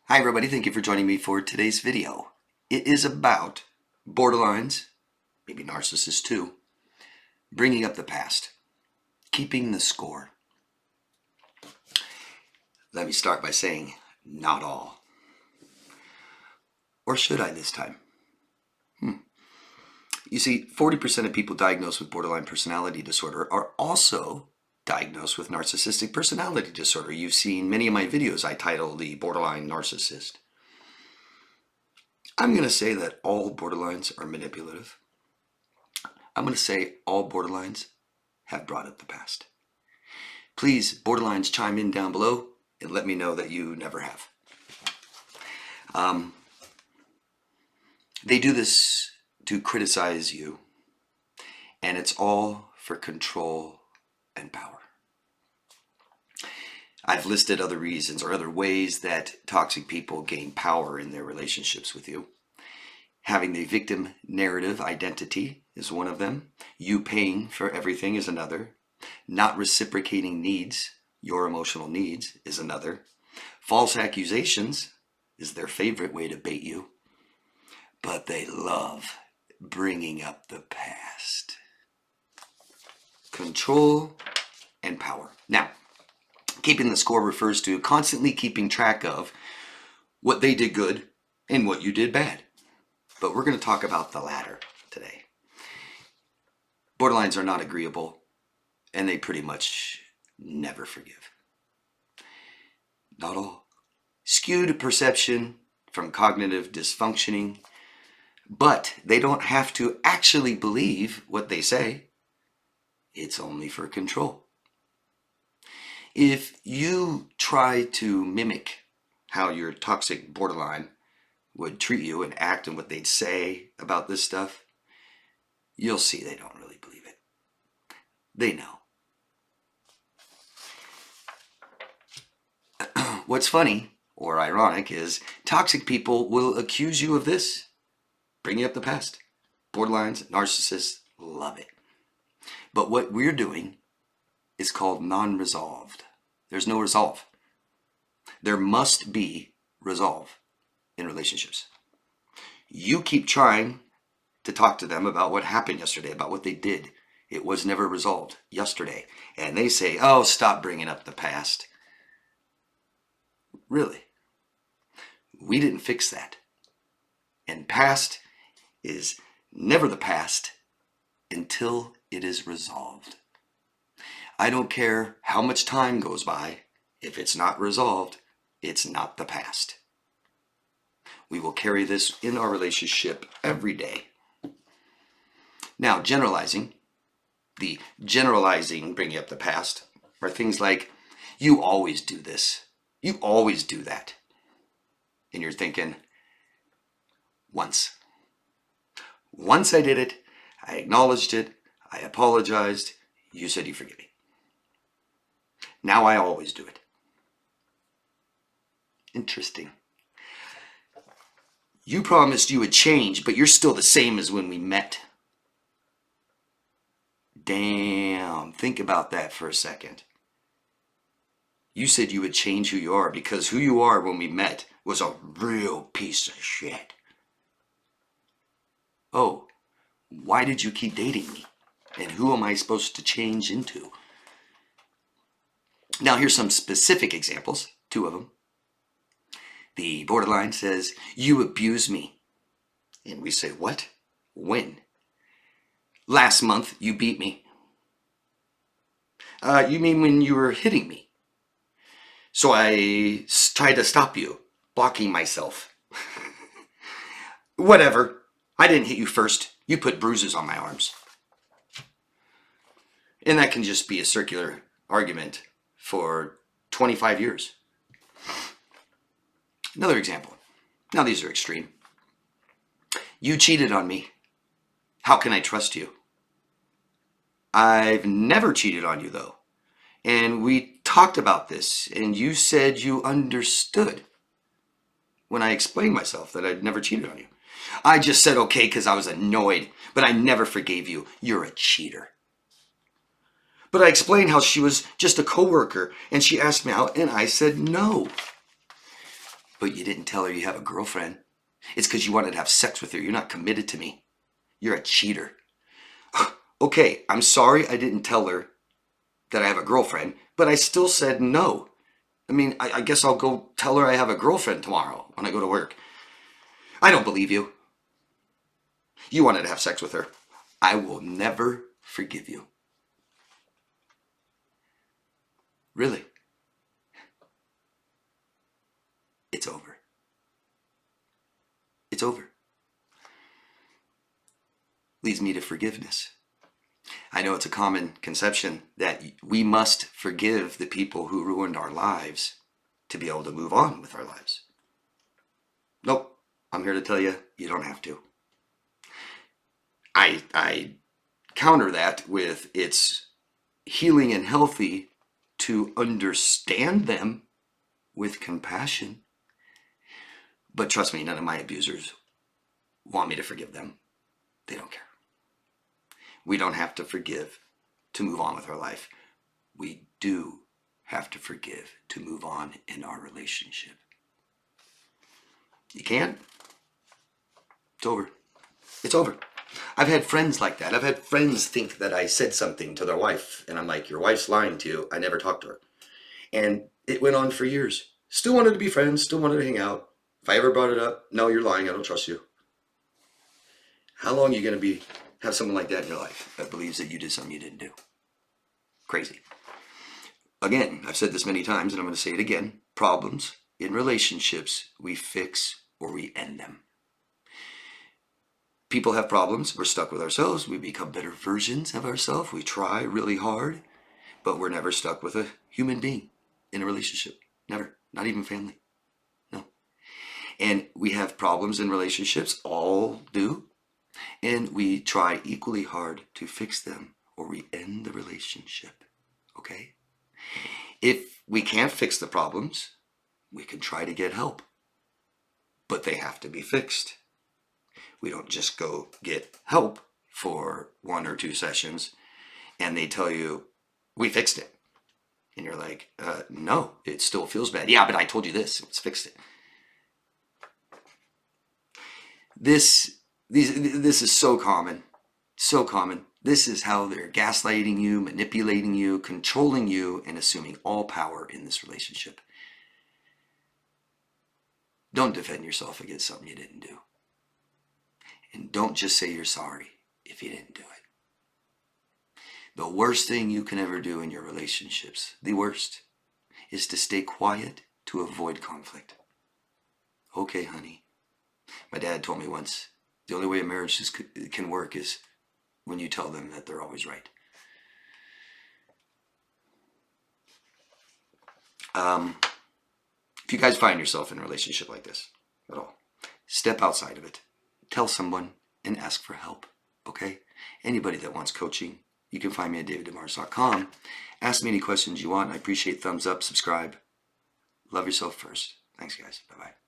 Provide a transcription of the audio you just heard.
Hi everybody, thank you for joining me for today's video. It is about borderlines, maybe narcissists too, bringing up the past, keeping the score. Let me start by saying, not all. Or should I this time? You see, 40% of people diagnosed with borderline personality disorder are also diagnosed with narcissistic personality disorder. You've seen many of my videos I title The Borderline Narcissist. I'm going to say that all borderlines are manipulative. I'm going to say all borderlines have brought up the past. Please, borderlines, chime in down below and let me know that you never have. They do this to criticize you, and it's all for control and power. I've listed other reasons or other ways that toxic people gain power in their relationships with you. Having the victim narrative identity is one of them. You paying for everything is another. Not reciprocating needs, your emotional needs, is another. False accusations is their favorite way to bait you. But they love bringing up the past. Control and power. Now, keeping the score refers to constantly keeping track of what they did good and what you did bad. But we're going to talk about the latter today. Borderlines are not agreeable, and they pretty much never forgive. Not all. Skewed perception from cognitive dysfunctioning, but they don't have to actually believe what they say. It's only for control. If you try to mimic how your toxic borderline would treat you and act and what they'd say about this stuff, you'll see they don't really believe it. They know. What's funny or ironic is toxic people will accuse you of this, bringing up the past. Borderlines, narcissists love it. But what we're doing is called non-resolved. There's no resolve. There must be resolve in relationships. You keep trying to talk to them about what happened yesterday, about what they did. It was never resolved yesterday. And they say, oh, stop bringing up the past. Really? We didn't fix that. And past is never the past until it is resolved. I don't care how much time goes by. If it's not resolved, it's not the past. We will carry this in our relationship every day. Now, generalizing, bringing up the past, are things like, you always do this. You always do that. And you're thinking, once. Once I did it, I acknowledged it, I apologized, you said you forgive me. Now I always do it. Interesting. You promised you would change, but you're still the same as when we met. Damn, think about that for a second. You said you would change who you are because who you are when we met was a real piece of shit. Oh, why did you keep dating me? And who am I supposed to change into? Now, here's some specific examples, 2 of them. The borderline says, you abuse me. And we say, what? When? Last month, you beat me. You mean when you were hitting me? So I tried to stop you, blocking myself. Whatever. I didn't hit you first. You put bruises on my arms. And that can just be a circular argument for 25 years. Another example. Now these are extreme. You cheated on me. How can I trust you? I've never cheated on you though. And we talked about this and you said you understood when I explained myself that I'd never cheated on you. I just said okay because I was annoyed, but I never forgave you. You're a cheater. But I explained how she was just a coworker and she asked me out and I said no. But you didn't tell her you have a girlfriend. It's because you wanted to have sex with her. You're not committed to me. You're a cheater. Okay, I'm sorry I didn't tell her that I have a girlfriend, but I still said no. I mean, I guess I'll go tell her I have a girlfriend tomorrow when I go to work. I don't believe you. You wanted to have sex with her. I will never forgive you. Really? It's over. It's over. Leads me to forgiveness. I know it's a common conception that we must forgive the people who ruined our lives to be able to move on with our lives. Nope. I'm here to tell you, you don't have to. I counter that with it's healing and healthy to understand them with compassion. But trust me, none of my abusers want me to forgive them. They don't care. We don't have to forgive to move on with our life. We do have to forgive to move on in our relationship. You can't? It's over. It's over. I've had friends like that. I've had friends think that I said something to their wife, and I'm like, your wife's lying to you. I never talked to her. And it went on for years. Still wanted to be friends, still wanted to hang out. If I ever brought it up, no, you're lying, I don't trust you. How long are you going to have someone like that in your life that believes that you did something you didn't do? Crazy. Again, I've said this many times, and I'm going to say it again. Problems in relationships, we fix or we end them. People have problems. We're stuck with ourselves. We become better versions of ourselves. We try really hard, but we're never stuck with a human being in a relationship. Never. Not even family. No. And we have problems in relationships. All do. And we try equally hard to fix them or we end the relationship. Okay? If we can't fix the problems, we can try to get help. But they have to be fixed. We don't just go get help for 1 or 2 sessions and they tell you, we fixed it. And you're like, no, it still feels bad. Yeah, but I told you this, let's fix it. This is so common, so common. This is how they're gaslighting you, manipulating you, controlling you, and assuming all power in this relationship. Don't defend yourself against something you didn't do. And don't just say you're sorry if you didn't do it. The worst thing you can ever do in your relationships, the worst, is to stay quiet to avoid conflict. Okay, honey. My dad told me once, the only way a marriage can work is when you tell them that they're always right. If you guys find yourself in a relationship like this at all, step outside of it. Tell someone and ask for help, okay? Anybody that wants coaching, you can find me at daviddemars.com. Ask me any questions you want. I appreciate thumbs up, subscribe. Love yourself first. Thanks, guys. Bye-bye.